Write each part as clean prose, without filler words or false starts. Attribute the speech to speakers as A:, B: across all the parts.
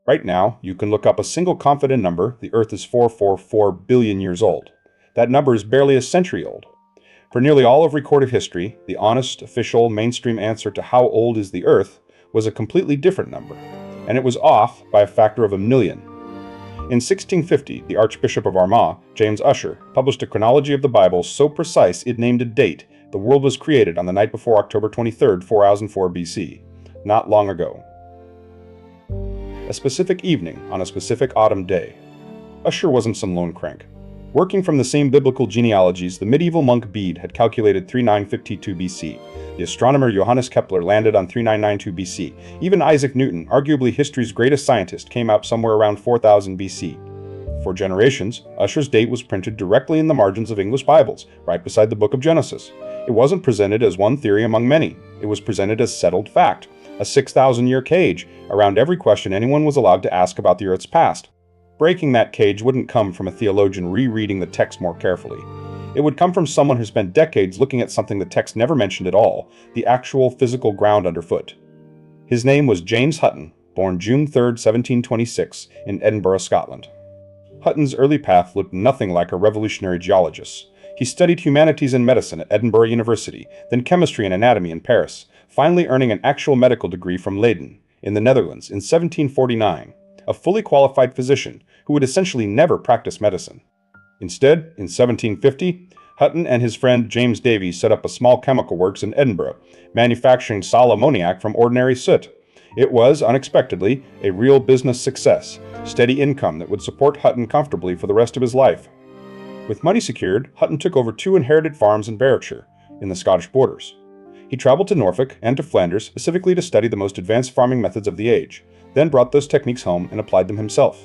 A: Right now, you can look up a single confident number: the Earth is 444 billion years old. That number is barely a century old. For nearly all of recorded history, the honest, official, mainstream answer to how old is the Earth was a completely different number, and it was off by a factor of 1,000,000. In 1650, the Archbishop of Armagh, James Hutton, published a chronology of the Bible so precise it named a date: the world was created on the night before October 23rd, 4004 BC, not long ago. A specific evening on a specific autumn day. Hutton wasn't some lone crank. Working from the same biblical genealogies, the medieval monk Bede had calculated 3952 BC. The astronomer Johannes Kepler landed on 3992 BC. Even Isaac Newton, arguably history's greatest scientist, came out somewhere around 4000 BC. For generations, Hutton's date was printed directly in the margins of English Bibles, right beside the book of Genesis. It wasn't presented as one theory among many. It was presented as settled fact, a 6,000-year cage around every question anyone was allowed to ask about the Earth's past. Breaking that cage wouldn't come from a theologian rereading the text more carefully. It would come from someone who spent decades looking at something the text never mentioned at all: the actual physical ground underfoot. His name was James Hutton, born June 3, 1726, in Edinburgh, Scotland. Hutton's early path looked nothing like a revolutionary geologist's. He studied humanities and medicine at Edinburgh University, then chemistry and anatomy in Paris, finally earning an actual medical degree from Leiden, in the Netherlands, in 1749, a fully qualified physician who would essentially never practice medicine. Instead, in 1750, Hutton and his friend James Davies set up a small chemical works in Edinburgh, manufacturing sal ammoniac from ordinary soot. It was, unexpectedly, a real business success, steady income that would support Hutton comfortably for the rest of his life. With money secured, Hutton took over 2 inherited farms in Berwickshire, in the Scottish borders. He traveled to Norfolk and to Flanders specifically to study the most advanced farming methods of the age, then brought those techniques home and applied them himself.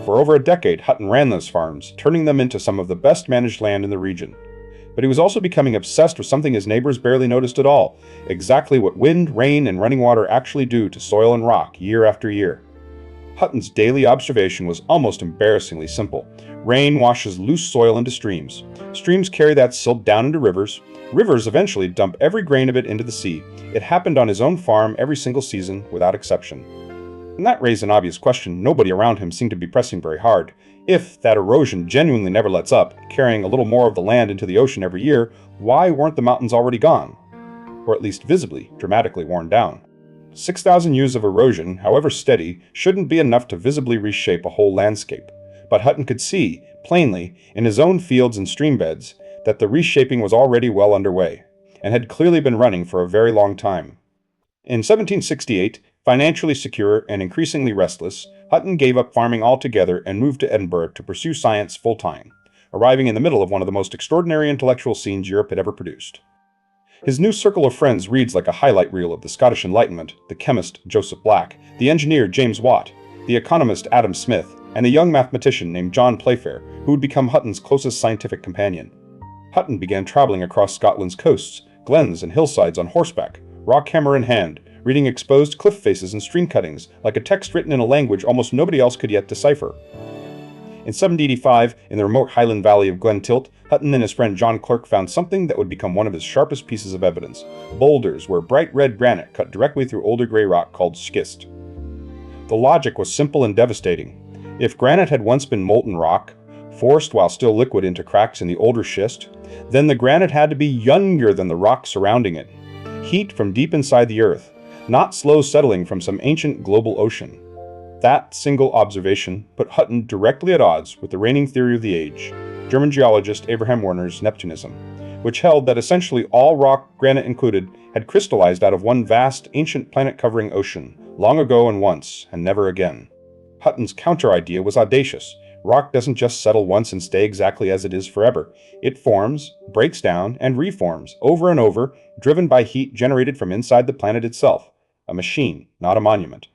A: For over a decade, Hutton ran those farms, turning them into some of the best managed land in the region. But he was also becoming obsessed with something his neighbors barely noticed at all: exactly what wind, rain, and running water actually do to soil and rock year after year. Hutton's daily observation was almost embarrassingly simple. Rain washes loose soil into streams. Streams carry that silt down into rivers. Rivers eventually dump every grain of it into the sea. It happened on his own farm every single season, without exception. And that raised an obvious question nobody around him seemed to be pressing very hard. If that erosion genuinely never lets up, carrying a little more of the land into the ocean every year, why weren't the mountains already gone? Or at least visibly, dramatically worn down? 6,000 years of erosion, however steady, shouldn't be enough to visibly reshape a whole landscape. But Hutton could see, plainly, in his own fields and streambeds, that the reshaping was already well underway, and had clearly been running for a very long time. In 1768, financially secure and increasingly restless, Hutton gave up farming altogether and moved to Edinburgh to pursue science full-time, arriving in the middle of one of the most extraordinary intellectual scenes Europe had ever produced. His new circle of friends reads like a highlight reel of the Scottish Enlightenment: the chemist Joseph Black, the engineer James Watt, the economist Adam Smith, and a young mathematician named John Playfair, who would become Hutton's closest scientific companion. Hutton began traveling across Scotland's coasts, glens, and hillsides on horseback, rock hammer in hand, reading exposed cliff faces and stream cuttings like a text written in a language almost nobody else could yet decipher. In 1785, in the remote Highland valley of Glen Tilt, Hutton and his friend John Clerk found something that would become one of his sharpest pieces of evidence: boulders where bright red granite cut directly through older gray rock called schist. The logic was simple and devastating. If granite had once been molten rock, forced while still liquid into cracks in the older schist, then the granite had to be younger than the rock surrounding it. Heat from deep inside the earth, not slow settling from some ancient global ocean. That single observation put Hutton directly at odds with the reigning theory of the age, German geologist Abraham Werner's Neptunism, which held that essentially all rock, granite included, had crystallized out of one vast, ancient planet-covering ocean, long ago and once, and never again. Hutton's counter-idea was audacious. Rock doesn't just settle once and stay exactly as it is forever. It forms, breaks down, and reforms, over and over, driven by heat generated from inside the planet itself. A machine, not a monument.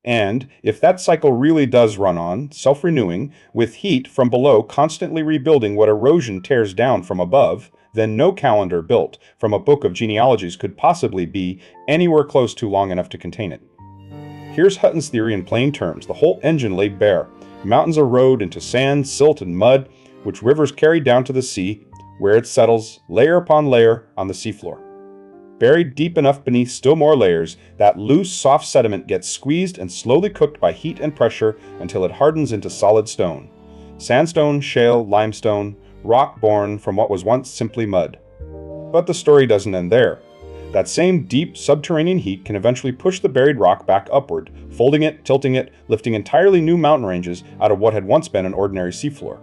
A: And if that cycle really does run on, self-renewing, with heat from below constantly rebuilding what erosion tears down from above, then no calendar built from a book of genealogies could possibly be anywhere close to long enough to contain it. Here's Hutton's theory in plain terms, the whole engine laid bare. Mountains erode into sand, silt, and mud, which rivers carry down to the sea, where it settles, layer upon layer, on the seafloor. Buried deep enough beneath still more layers, that loose, soft sediment gets squeezed and slowly cooked by heat and pressure until it hardens into solid stone. Sandstone, shale, limestone, rock born from what was once simply mud. But the story doesn't end there. That same deep subterranean heat can eventually push the buried rock back upward, folding it, tilting it, lifting entirely new mountain ranges out of what had once been an ordinary seafloor.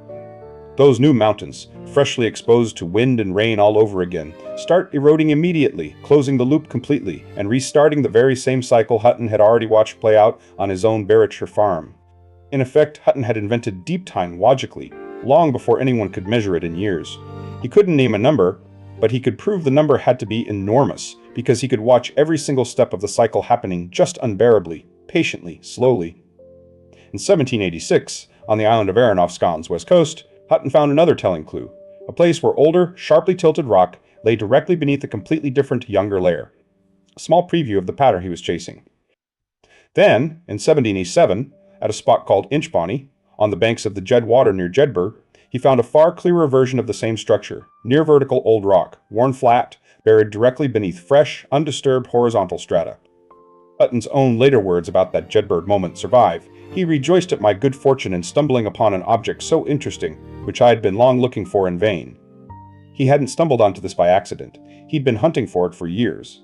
A: Those new mountains, freshly exposed to wind and rain all over again, start eroding immediately, closing the loop completely, and restarting the very same cycle Hutton had already watched play out on his own Berwickshire farm. In effect, Hutton had invented deep time logically, long before anyone could measure it in years. He couldn't name a number, but he could prove the number had to be enormous, because he could watch every single step of the cycle happening just unbearably, patiently, slowly. In 1786, on the island of Arran off Scotland's west coast, Hutton found another telling clue, a place where older, sharply tilted rock lay directly beneath a completely different, younger layer. A small preview of the pattern he was chasing. Then, in 1787, at a spot called Inchbonny, on the banks of the Jed Water near Jedburgh, he found a far clearer version of the same structure, near vertical old rock, worn flat, buried directly beneath fresh, undisturbed horizontal strata. Hutton's own later words about that Jedburgh moment survive. He rejoiced at my good fortune in stumbling upon an object so interesting, which I had been long looking for in vain. He hadn't stumbled onto this by accident. He'd been hunting for it for years.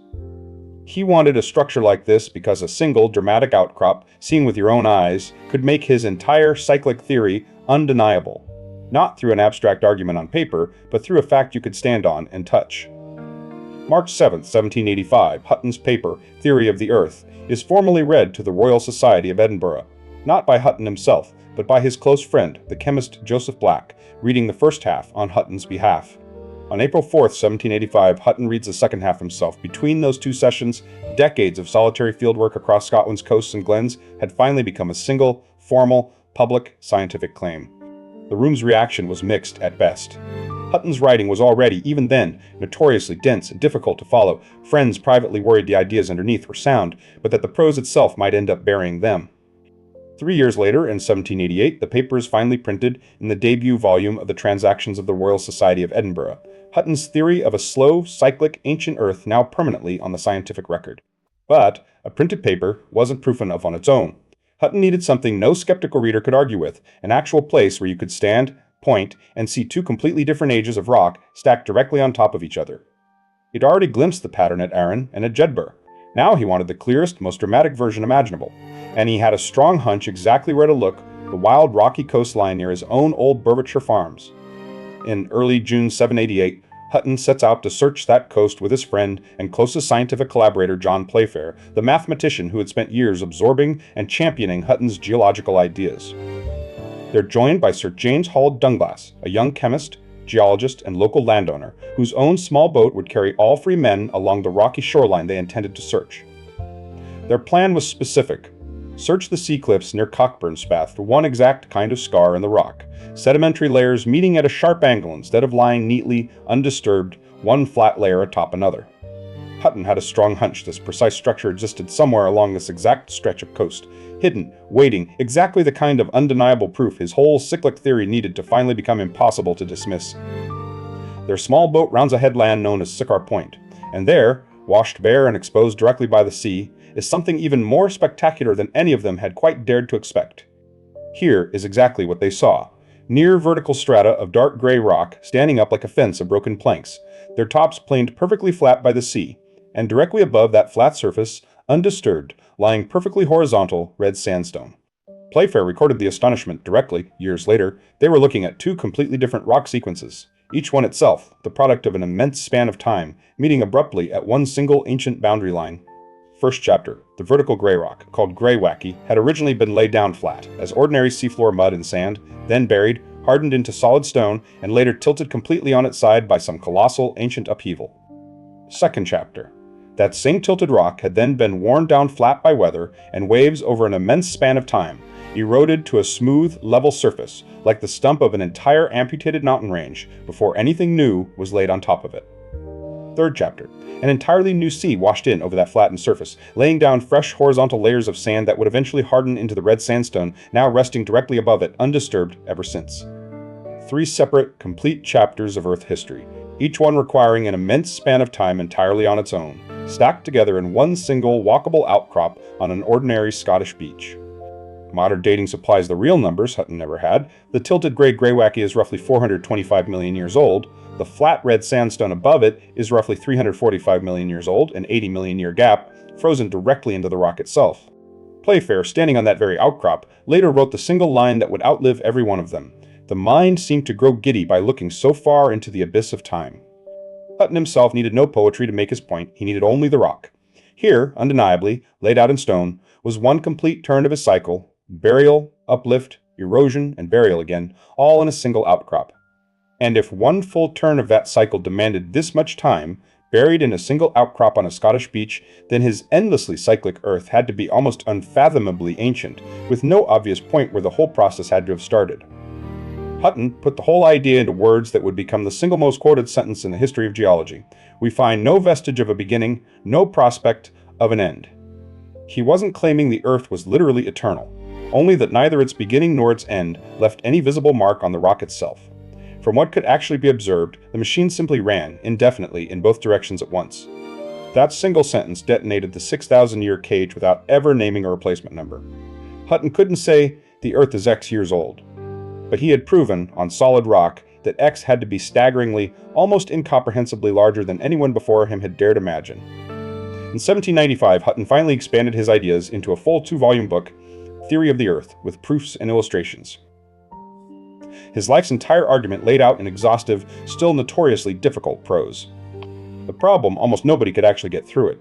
A: He wanted a structure like this because a single, dramatic outcrop, seen with your own eyes, could make his entire cyclic theory undeniable. Not through an abstract argument on paper, but through a fact you could stand on and touch. March 7, 1785, Hutton's paper, Theory of the Earth, is formally read to the Royal Society of Edinburgh, not by Hutton himself, but by his close friend, the chemist Joseph Black, reading the first half on Hutton's behalf. On April 4, 1785, Hutton reads the second half himself. Between those two sessions, decades of solitary fieldwork across Scotland's coasts and glens had finally become a single, formal, public, scientific claim. The room's reaction was mixed at best. Hutton's writing was already, even then, notoriously dense and difficult to follow. Friends privately worried the ideas underneath were sound, but that the prose itself might end up burying them. 3 years later, in 1788, the paper is finally printed in the debut volume of the Transactions of the Royal Society of Edinburgh, Hutton's theory of a slow, cyclic, ancient Earth now permanently on the scientific record. But a printed paper wasn't proof enough on its own. Hutton needed something no skeptical reader could argue with, an actual place where you could stand, point, and see two completely different ages of rock stacked directly on top of each other. He'd already glimpsed the pattern at Arran and at Jedburgh. Now he wanted the clearest, most dramatic version imaginable, and he had a strong hunch exactly where to look, the wild rocky coastline near his own old Berwickshire farms. In early June 1788, Hutton sets out to search that coast with his friend and closest scientific collaborator John Playfair, the mathematician who had spent years absorbing and championing Hutton's geological ideas. They're joined by Sir James Dunglass, a young chemist, geologist, and local landowner, whose own small boat would carry all 3 men along the rocky shoreline they intended to search. Their plan was specific. Search the sea cliffs near Cockburn Spath for one exact kind of scar in the rock, sedimentary layers meeting at a sharp angle instead of lying neatly, undisturbed, one flat layer atop another. Hutton had a strong hunch this precise structure existed somewhere along this exact stretch of coast, hidden, waiting, exactly the kind of undeniable proof his whole cyclic theory needed to finally become impossible to dismiss. Their small boat rounds a headland known as Siccar Point, and there, washed bare and exposed directly by the sea, is something even more spectacular than any of them had quite dared to expect. Here is exactly what they saw. Near vertical strata of dark gray rock standing up like a fence of broken planks, their tops planed perfectly flat by the sea, and directly above that flat surface, undisturbed, lying perfectly horizontal, red sandstone. Playfair recorded the astonishment directly, years later. They were looking at 2 completely different rock sequences, each one itself the product of an immense span of time, meeting abruptly at one single ancient boundary line. First chapter, the vertical gray rock, called Greywacky, had originally been laid down flat, as ordinary seafloor mud and sand, then buried, hardened into solid stone, and later tilted completely on its side by some colossal ancient upheaval. Second chapter, that same tilted rock had then been worn down flat by weather and waves over an immense span of time, eroded to a smooth, level surface, like the stump of an entire amputated mountain range, before anything new was laid on top of it. Third chapter, an entirely new sea washed in over that flattened surface, laying down fresh horizontal layers of sand that would eventually harden into the red sandstone, now resting directly above it, undisturbed ever since. 3 separate, complete chapters of Earth history, each one requiring an immense span of time entirely on its own, stacked together in one single walkable outcrop on an ordinary Scottish beach. Modern dating supplies the real numbers Hutton never had. The tilted gray greywacke is roughly 425 million years old. The flat red sandstone above it is roughly 345 million years old, an 80 million year gap, frozen directly into the rock itself. Playfair, standing on that very outcrop, later wrote the single line that would outlive every one of them. The mind seemed to grow giddy by looking so far into the abyss of time. Hutton himself needed no poetry to make his point, he needed only the rock. Here, undeniably, laid out in stone, was one complete turn of his cycle, burial, uplift, erosion, and burial again, all in a single outcrop. And if one full turn of that cycle demanded this much time, buried in a single outcrop on a Scottish beach, then his endlessly cyclic Earth had to be almost unfathomably ancient, with no obvious point where the whole process had to have started. Hutton put the whole idea into words that would become the single most quoted sentence in the history of geology. We find no vestige of a beginning, no prospect of an end. He wasn't claiming the Earth was literally eternal, only that neither its beginning nor its end left any visible mark on the rock itself. From what could actually be observed, the machine simply ran, indefinitely, in both directions at once. That single sentence detonated the 6,000-year cage without ever naming a replacement number. Hutton couldn't say, the Earth is X years old. But he had proven, on solid rock, that X had to be staggeringly, almost incomprehensibly larger than anyone before him had dared imagine. In 1795, Hutton finally expanded his ideas into a full 2-volume book, Theory of the Earth, with proofs and illustrations. His life's entire argument laid out in exhaustive, still notoriously difficult prose. The problem, almost nobody could actually get through it.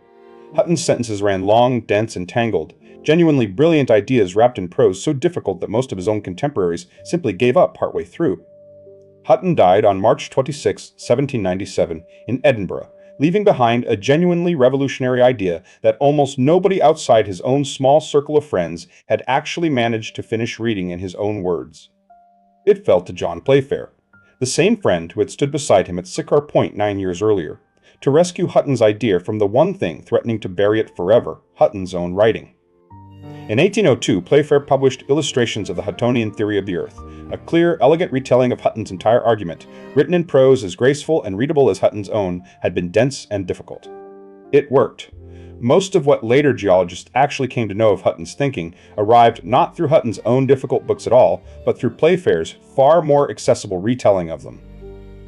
A: Hutton's sentences ran long, dense, and tangled, genuinely brilliant ideas wrapped in prose so difficult that most of his own contemporaries simply gave up partway through. Hutton died on March 26, 1797, in Edinburgh, leaving behind a genuinely revolutionary idea that almost nobody outside his own small circle of friends had actually managed to finish reading in his own words. It fell to John Playfair, the same friend who had stood beside him at Siccar Point 9 years earlier, to rescue Hutton's idea from the one thing threatening to bury it forever, Hutton's own writing. In 1802, Playfair published Illustrations of the Huttonian Theory of the Earth, a clear, elegant retelling of Hutton's entire argument, written in prose as graceful and readable as Hutton's own had been dense and difficult. It worked. Most of what later geologists actually came to know of Hutton's thinking arrived not through Hutton's own difficult books at all, but through Playfair's far more accessible retelling of them.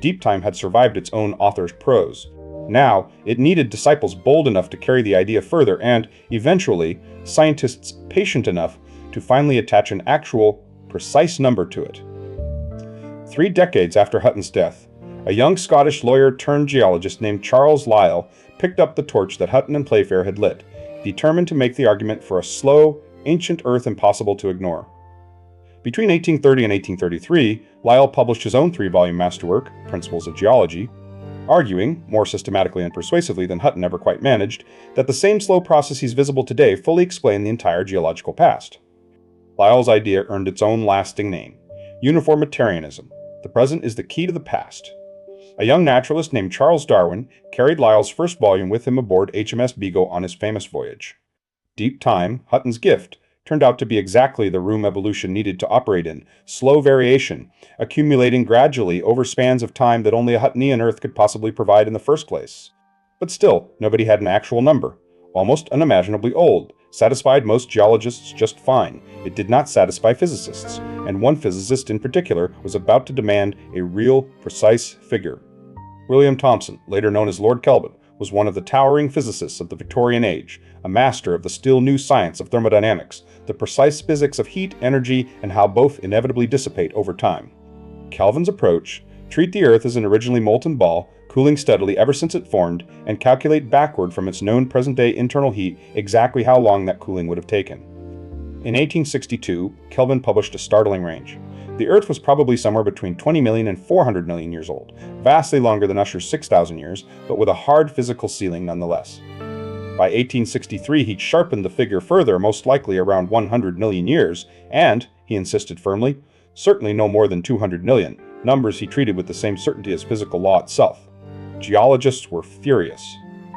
A: Deep time had survived its own author's prose. Now, it needed disciples bold enough to carry the idea further and, eventually, scientists patient enough to finally attach an actual, precise number to it. 3 decades after Hutton's death, a young Scottish lawyer-turned-geologist named Charles Lyell picked up the torch that Hutton and Playfair had lit, determined to make the argument for a slow, ancient Earth impossible to ignore. Between 1830 and 1833, Lyell published his own 3-volume masterwork, Principles of Geology, arguing, more systematically and persuasively than Hutton ever quite managed, that the same slow processes visible today fully explain the entire geological past. Lyell's idea earned its own lasting name, uniformitarianism. The present is the key to the past. A young naturalist named Charles Darwin carried Lyell's first volume with him aboard HMS Beagle on his famous voyage. Deep time, Hutton's gift, turned out to be exactly the room evolution needed to operate in, slow variation, accumulating gradually over spans of time that only a Huttonian Earth could possibly provide in the first place. But still, nobody had an actual number, almost unimaginably old, satisfied most geologists just fine. It did not satisfy physicists, and one physicist in particular was about to demand a real, precise figure. William Thomson, later known as Lord Kelvin, was one of the towering physicists of the Victorian Age, a master of the still new science of thermodynamics, the precise physics of heat, energy, and how both inevitably dissipate over time. Kelvin's approach, treat the Earth as an originally molten ball, cooling steadily ever since it formed, and calculate backward from its known present-day internal heat exactly how long that cooling would have taken. In 1862, Kelvin published a startling range. The Earth was probably somewhere between 20 million and 400 million years old, vastly longer than Usher's 6,000 years, but with a hard physical ceiling nonetheless. By 1863, he'd sharpened the figure further, most likely around 100 million years, and, he insisted firmly, certainly no more than 200 million, numbers he treated with the same certainty as physical law itself. Geologists were furious.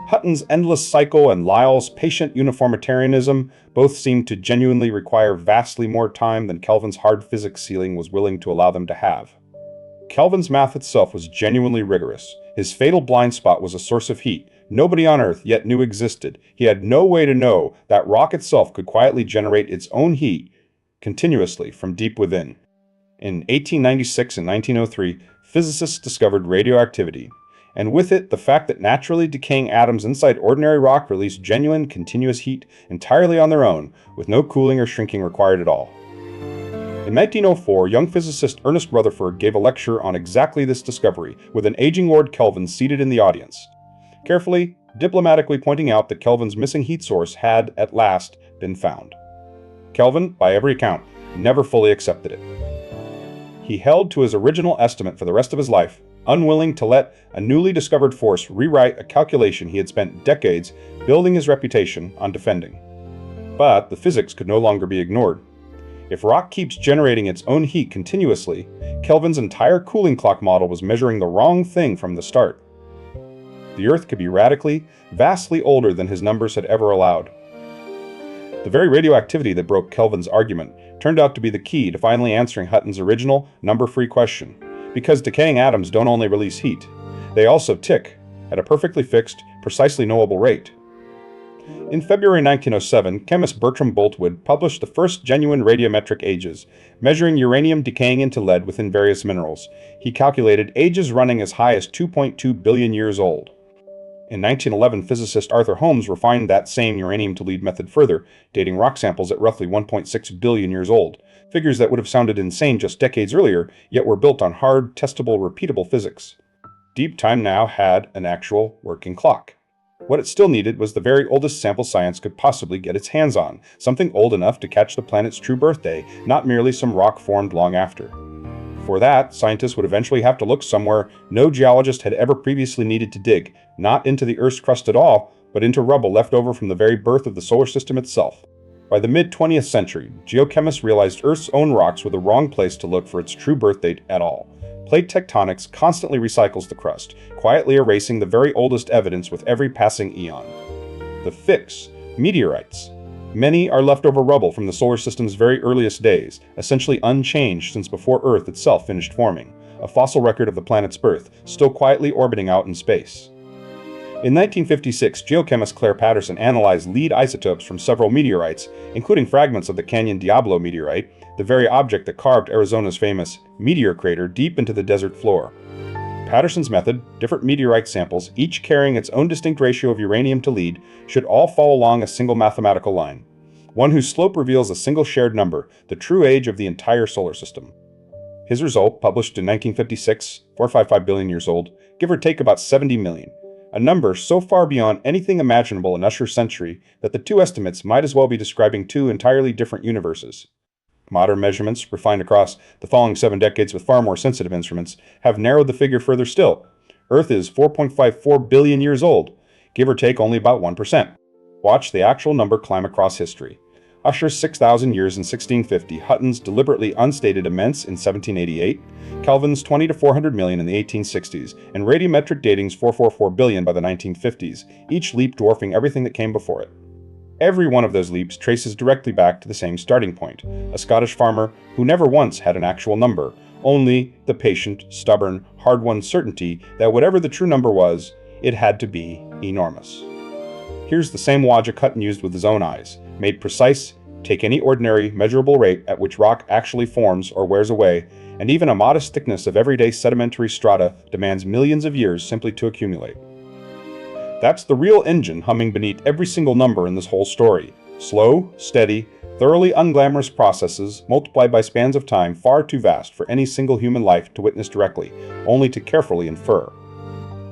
A: Hutton's endless cycle and Lyell's patient uniformitarianism both seemed to genuinely require vastly more time than Kelvin's hard physics ceiling was willing to allow them to have. Kelvin's math itself was genuinely rigorous. His fatal blind spot was a source of heat nobody on Earth yet knew existed. He had no way to know that rock itself could quietly generate its own heat continuously from deep within. In 1896 and 1903, physicists discovered radioactivity, and with it, the fact that naturally decaying atoms inside ordinary rock release genuine, continuous heat entirely on their own, with no cooling or shrinking required at all. In 1904, young physicist Ernest Rutherford gave a lecture on exactly this discovery, with an aging Lord Kelvin seated in the audience, carefully, diplomatically pointing out that Kelvin's missing heat source had, at last, been found. Kelvin, by every account, never fully accepted it. He held to his original estimate for the rest of his life, unwilling to let a newly discovered force rewrite a calculation he had spent decades building his reputation on defending. But the physics could no longer be ignored. If rock keeps generating its own heat continuously, Kelvin's entire cooling clock model was measuring the wrong thing from the start. The Earth could be radically, vastly older than his numbers had ever allowed. The very radioactivity that broke Kelvin's argument turned out to be the key to finally answering Hutton's original, number-free question. Because decaying atoms don't only release heat, they also tick at a perfectly fixed, precisely knowable rate. In February 1907, chemist Bertram Boltwood published the first genuine radiometric ages, measuring uranium decaying into lead within various minerals. He calculated ages running as high as 2.2 billion years old. In 1911, physicist Arthur Holmes refined that same uranium-to-lead method further, dating rock samples at roughly 1.6 billion years old, figures that would have sounded insane just decades earlier, yet were built on hard, testable, repeatable physics. Deep Time now had an actual working clock. What it still needed was the very oldest sample science could possibly get its hands on, something old enough to catch the planet's true birthday, not merely some rock formed long after. For that, scientists would eventually have to look somewhere no geologist had ever previously needed to dig, not into the Earth's crust at all, but into rubble left over from the very birth of the solar system itself. By the mid-20th century, geochemists realized Earth's own rocks were the wrong place to look for its true birth date at all. Plate tectonics constantly recycles the crust, quietly erasing the very oldest evidence with every passing eon. The fix, meteorites. Many are leftover rubble from the solar system's very earliest days, essentially unchanged since before Earth itself finished forming, a fossil record of the planet's birth, still quietly orbiting out in space. In 1956, geochemist Claire Patterson analyzed lead isotopes from several meteorites, including fragments of the Canyon Diablo meteorite, the very object that carved Arizona's famous meteor crater deep into the desert floor. Patterson's method, different meteorite samples, each carrying its own distinct ratio of uranium to lead, should all follow along a single mathematical line, one whose slope reveals a single shared number, the true age of the entire solar system. His result, published in 1956, 455 billion years old, give or take about 70 million, a number so far beyond anything imaginable in Usher's century that the two estimates might as well be describing two entirely different universes. Modern measurements, refined across the following 7 decades with far more sensitive instruments, have narrowed the figure further still. Earth is 4.54 billion years old, give or take only about 1%. Watch the actual number climb across history. Usher's 6,000 years in 1650, Hutton's deliberately unstated immense in 1788, Kelvin's 20 to 400 million in the 1860s, and radiometric dating's 444 billion by the 1950s, each leap dwarfing everything that came before it. Every one of those leaps traces directly back to the same starting point, a Scottish farmer who never once had an actual number, only the patient, stubborn, hard-won certainty that whatever the true number was, it had to be enormous. Here's the same logic Hutton used with his own eyes, made precise, take any ordinary, measurable rate at which rock actually forms or wears away, and even a modest thickness of everyday sedimentary strata demands millions of years simply to accumulate. That's the real engine humming beneath every single number in this whole story. Slow, steady, thoroughly unglamorous processes multiplied by spans of time far too vast for any single human life to witness directly, only to carefully infer.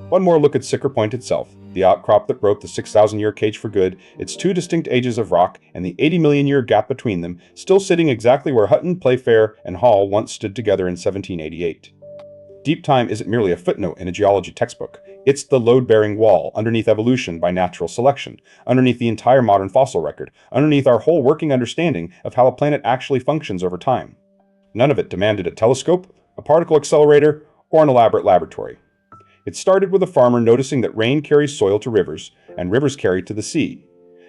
A: One more look at Siccar Point itself, the outcrop that broke the 6,000-year cage for good, its two distinct ages of rock, and the 80-million-year gap between them, still sitting exactly where Hutton, Playfair, and Hall once stood together in 1788. Deep Time isn't merely a footnote in a geology textbook. It's the load-bearing wall underneath evolution by natural selection, underneath the entire modern fossil record, underneath our whole working understanding of how a planet actually functions over time. None of it demanded a telescope, a particle accelerator, or an elaborate laboratory. It started with a farmer noticing that rain carries soil to rivers, and rivers carry to the sea,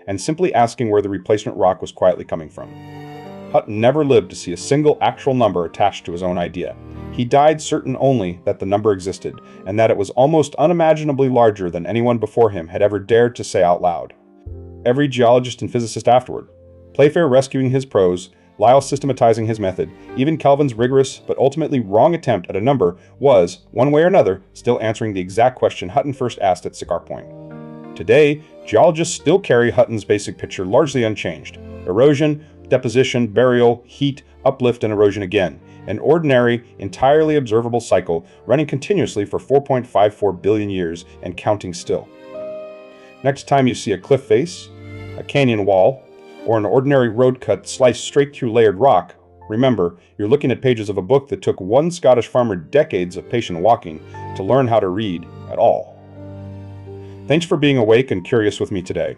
A: and simply asking where the replacement rock was quietly coming from. Hutton never lived to see a single actual number attached to his own idea. He died certain only that the number existed, and that it was almost unimaginably larger than anyone before him had ever dared to say out loud. Every geologist and physicist afterward, Playfair rescuing his prose, Lyell systematizing his method, even Kelvin's rigorous but ultimately wrong attempt at a number was, one way or another, still answering the exact question Hutton first asked at Siccar Point. Today, geologists still carry Hutton's basic picture largely unchanged: erosion, deposition, burial, heat, uplift, and erosion again. An ordinary, entirely observable cycle running continuously for 4.54 billion years and counting still. Next time you see a cliff face, a canyon wall, or an ordinary road cut sliced straight through layered rock, remember, you're looking at pages of a book that took one Scottish farmer decades of patient walking to learn how to read at all. Thanks for being awake and curious with me today.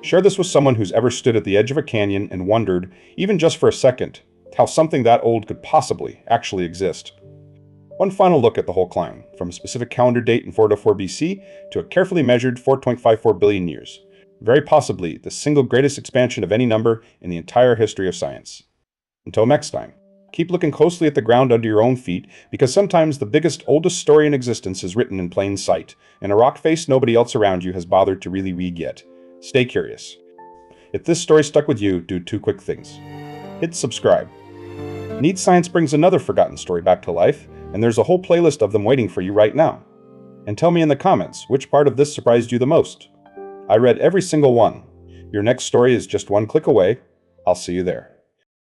A: Share this with someone who's ever stood at the edge of a canyon and wondered, even just for a second, how something that old could possibly actually exist. One final look at the whole climb, from a specific calendar date in 404 BC to a carefully measured 4.54 billion years. Very possibly the single greatest expansion of any number in the entire history of science. Until next time, keep looking closely at the ground under your own feet, because sometimes the biggest, oldest story in existence is written in plain sight, in a rock face nobody else around you has bothered to really read yet. Stay curious. If this story stuck with you, do two quick things. Hit subscribe. Neat Science brings another forgotten story back to life, and there's a whole playlist of them waiting for you right now. And tell me in the comments which part of this surprised you the most. I read every single one. Your next story is just one click away. I'll see you there.